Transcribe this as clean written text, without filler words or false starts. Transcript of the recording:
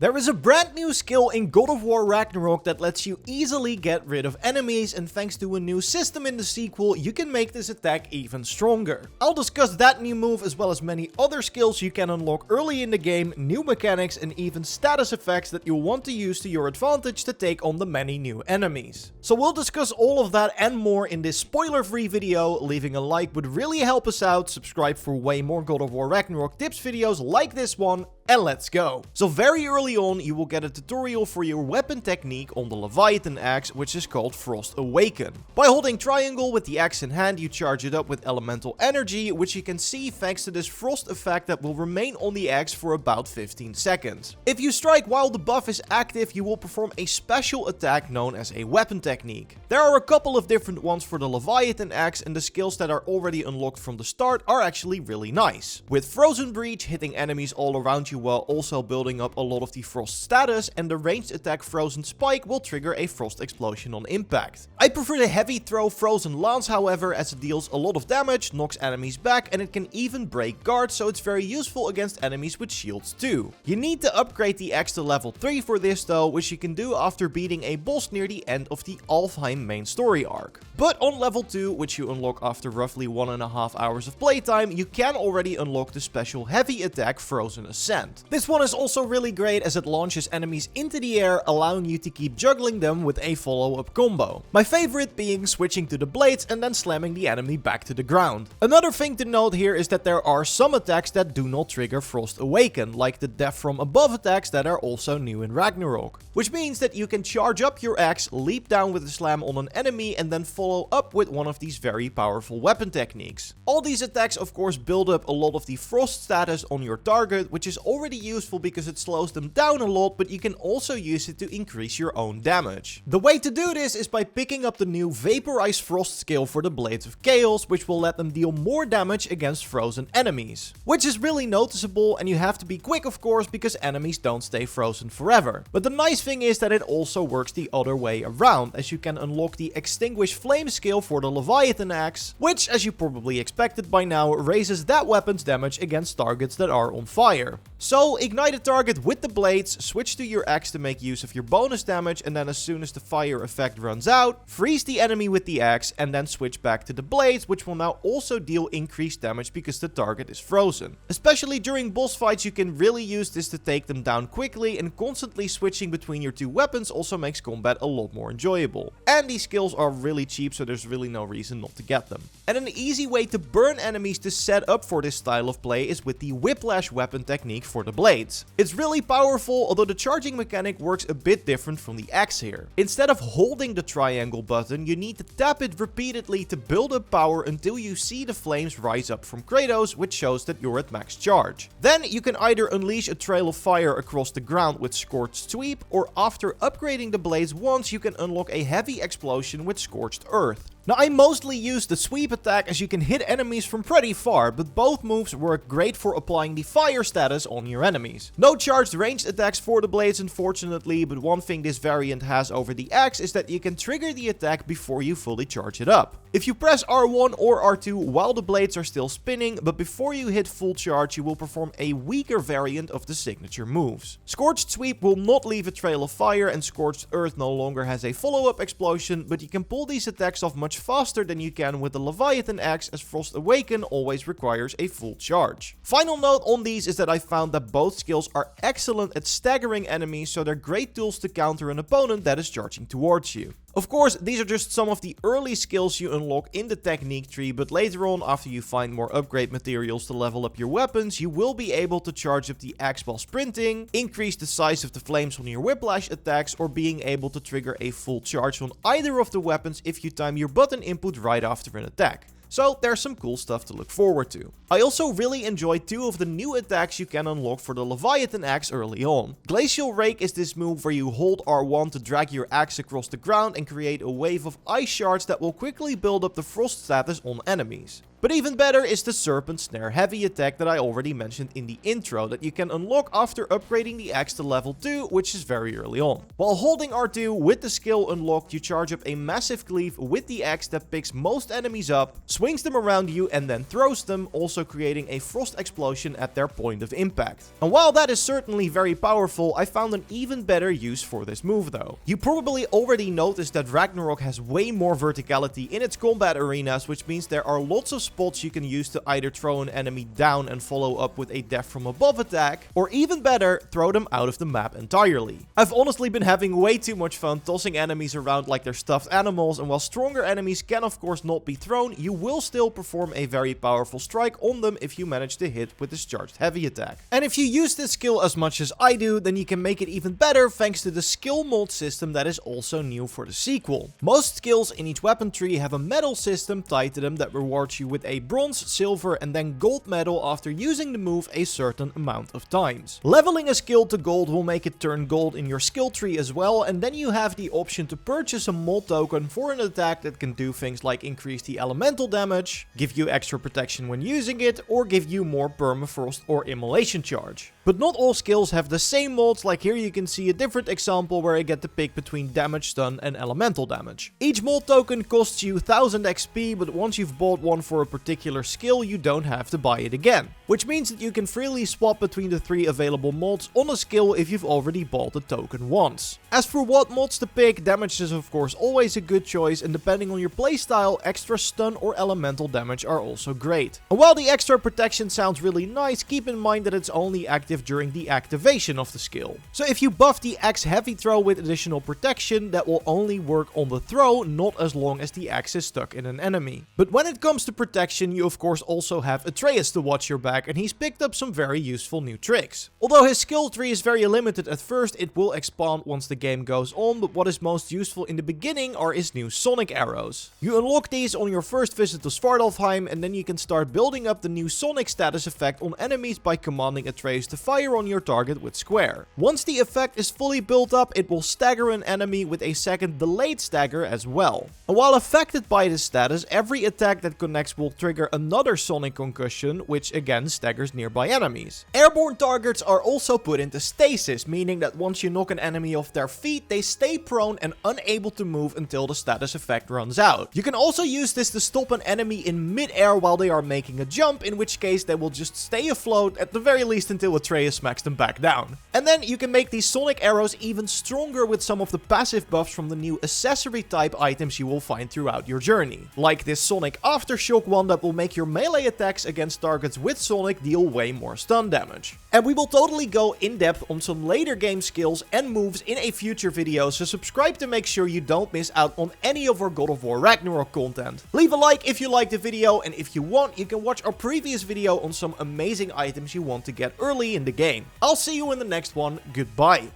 There is a brand new skill in God of War Ragnarok that lets you easily get rid of enemies, and thanks to a new system in the sequel, you can make this attack even stronger. I'll discuss that new move as well as many other skills you can unlock early in the game, new mechanics and even status effects that you'll want to use to your advantage to take on the many new enemies. So we'll discuss all of that and more in this spoiler-free video. Leaving a like would really help us out, subscribe for way more God of War Ragnarok tips videos like this one, and let's go. So very early on, you will get a tutorial for your weapon technique on the Leviathan axe, which is called Frost Awaken. By holding triangle with the axe in hand, you charge it up with elemental energy, which you can see thanks to this frost effect that will remain on the axe for about 15 seconds. If you strike while the buff is active, you will perform a special attack known as a weapon technique. There are a couple of different ones for the Leviathan axe, and the skills that are already unlocked from the start are actually really nice. With Frozen Breach, hitting enemies all around you while also building up a lot of the frost status, and the ranged attack Frozen Spike will trigger a frost explosion on impact. I prefer the heavy throw Frozen Lance, however, as it deals a lot of damage, knocks enemies back, and it can even break guards, so it's very useful against enemies with shields too. You need to upgrade the axe to level 3 for this though, which you can do after beating a boss near the end of the Alfheim main story arc. But on level 2, which you unlock after roughly 1.5 hours of playtime, you can already unlock the special heavy attack Frozen Ascent. This one is also really great as it launches enemies into the air, allowing you to keep juggling them with a follow-up combo. My favorite being switching to the blades and then slamming the enemy back to the ground. Another thing to note here is that there are some attacks that do not trigger Frost Awaken, like the death from above attacks that are also new in Ragnarok. Which means that you can charge up your axe, leap down with a slam on an enemy, and then follow up with one of these very powerful weapon techniques. All these attacks of course build up a lot of the frost status on your target, which is already useful because it slows them down a lot, but you can also use it to increase your own damage. The way to do this is by picking up the new Vaporize Frost skill for the Blades of Chaos, which will let them deal more damage against frozen enemies. Which is really noticeable, and you have to be quick of course because enemies don't stay frozen forever. But the nice thing is that it also works the other way around, as you can unlock the Extinguish Flame skill for the Leviathan axe, which, as you probably expected by now, raises that weapon's damage against targets that are on fire. So ignite a target with the blades, switch to your axe to make use of your bonus damage, and then as soon as the fire effect runs out, freeze the enemy with the axe and then switch back to the blades, which will now also deal increased damage because the target is frozen. Especially during boss fights, you can really use this to take them down quickly, and constantly switching between your two weapons also makes combat a lot more enjoyable. And these skills are really cheap, so there's really no reason not to get them. And an easy way to burn enemies to set up for this style of play is with the Whiplash weapon technique for the blades. It's really powerful, although the charging mechanic works a bit different from the axe here. Instead of holding the triangle button, you need to tap it repeatedly to build up power until you see the flames rise up from Kratos, which shows that you're at max charge. Then you can either unleash a trail of fire across the ground with Scorched Sweep, or after upgrading the blades once, you can unlock a heavy explosion with Scorched Earth. Now, I mostly use the sweep attack as you can hit enemies from pretty far, but both moves work great for applying the fire status on your enemies. No charged ranged attacks for the blades unfortunately, but one thing this variant has over the axe is that you can trigger the attack before you fully charge it up. If you press R1 or R2 while the blades are still spinning, but before you hit full charge, you will perform a weaker variant of the signature moves. Scorched Sweep will not leave a trail of fire, and Scorched Earth no longer has a follow-up explosion, but you can pull these attacks off much faster than you can with the Leviathan axe, as Frost Awaken always requires a full charge. Final note on these is that I found that both skills are excellent at staggering enemies, so they're great tools to counter an opponent that is charging towards you. Of course, these are just some of the early skills you unlock in the technique tree, but later on, after you find more upgrade materials to level up your weapons, you will be able to charge up the axe while sprinting, increase the size of the flames on your whiplash attacks, or being able to trigger a full charge on either of the weapons if you time your button input right after an attack. So there's some cool stuff to look forward to. I also really enjoyed two of the new attacks you can unlock for the Leviathan axe early on. Glacial Rake is this move where you hold R1 to drag your axe across the ground and create a wave of ice shards that will quickly build up the frost status on enemies. But even better is the Serpent Snare heavy attack that I already mentioned in the intro that you can unlock after upgrading the axe to level 2, which is very early on. While holding R2 with the skill unlocked, you charge up a massive cleave with the axe that picks most enemies up, swings them around you and then throws them, also creating a frost explosion at their point of impact. And while that is certainly very powerful, I found an even better use for this move though. You probably already noticed that Ragnarok has way more verticality in its combat arenas, which means there are lots of spots you can use to either throw an enemy down and follow up with a death from above attack, or even better, throw them out of the map entirely. I've honestly been having way too much fun tossing enemies around like they're stuffed animals, and while stronger enemies can of course not be thrown, you will still perform a very powerful strike on them if you manage to hit with this charged heavy attack. And if you use this skill as much as I do, then you can make it even better thanks to the skill mold system that is also new for the sequel. Most skills in each weapon tree have a medal system tied to them that rewards you with a bronze, silver and then gold medal after using the move a certain amount of times. Leveling a skill to gold will make it turn gold in your skill tree as well, and then you have the option to purchase a mold token for an attack that can do things like increase the elemental damage, give you extra protection when using it, or give you more permafrost or immolation charge. But not all skills have the same molds, like here you can see a different example where I get to pick between damage, stun and elemental damage. Each mold token costs you 1000 XP, but once you've bought one for a particular skill, you don't have to buy it again. Which means that you can freely swap between the 3 available mods on a skill if you've already bought the token once. As for what mods to pick, damage is of course always a good choice, and depending on your playstyle, extra stun or elemental damage are also great. And while the extra protection sounds really nice, keep in mind that it's only active during the activation of the skill. So if you buff the axe heavy throw with additional protection, that will only work on the throw, not as long as the axe is stuck in an enemy. But when it comes to protection, you of course also have Atreus to watch your back, and he's picked up some very useful new tricks. Although his skill tree is very limited at first, it will expand once the game goes on, but what is most useful in the beginning are his new sonic arrows. You unlock these on your first visit to Svartalfheim, and then you can start building up the new sonic status effect on enemies by commanding Atreus to fire on your target with square. Once the effect is fully built up, it will stagger an enemy with a second delayed stagger as well. And while affected by this status, every attack that connects will trigger another sonic concussion, which again staggers nearby enemies. Airborne targets are also put into stasis, meaning that once you knock an enemy off their feet, they stay prone and unable to move until the status effect runs out. You can also use this to stop an enemy in mid-air while they are making a jump, in which case they will just stay afloat at the very least until Atreus smacks them back down. And then you can make these sonic arrows even stronger with some of the passive buffs from the new accessory type items you will find throughout your journey. Like this sonic aftershock one that will make your melee attacks against targets with sonic deal way more stun damage. And we will totally go in depth on some later game skills and moves in a future video, so subscribe to make sure you don't miss out on any of our God of War Ragnarok content. Leave a like if you liked the video, and if you want, you can watch our previous video on some amazing items you want to get early in the game. I'll see you in the next one. Goodbye.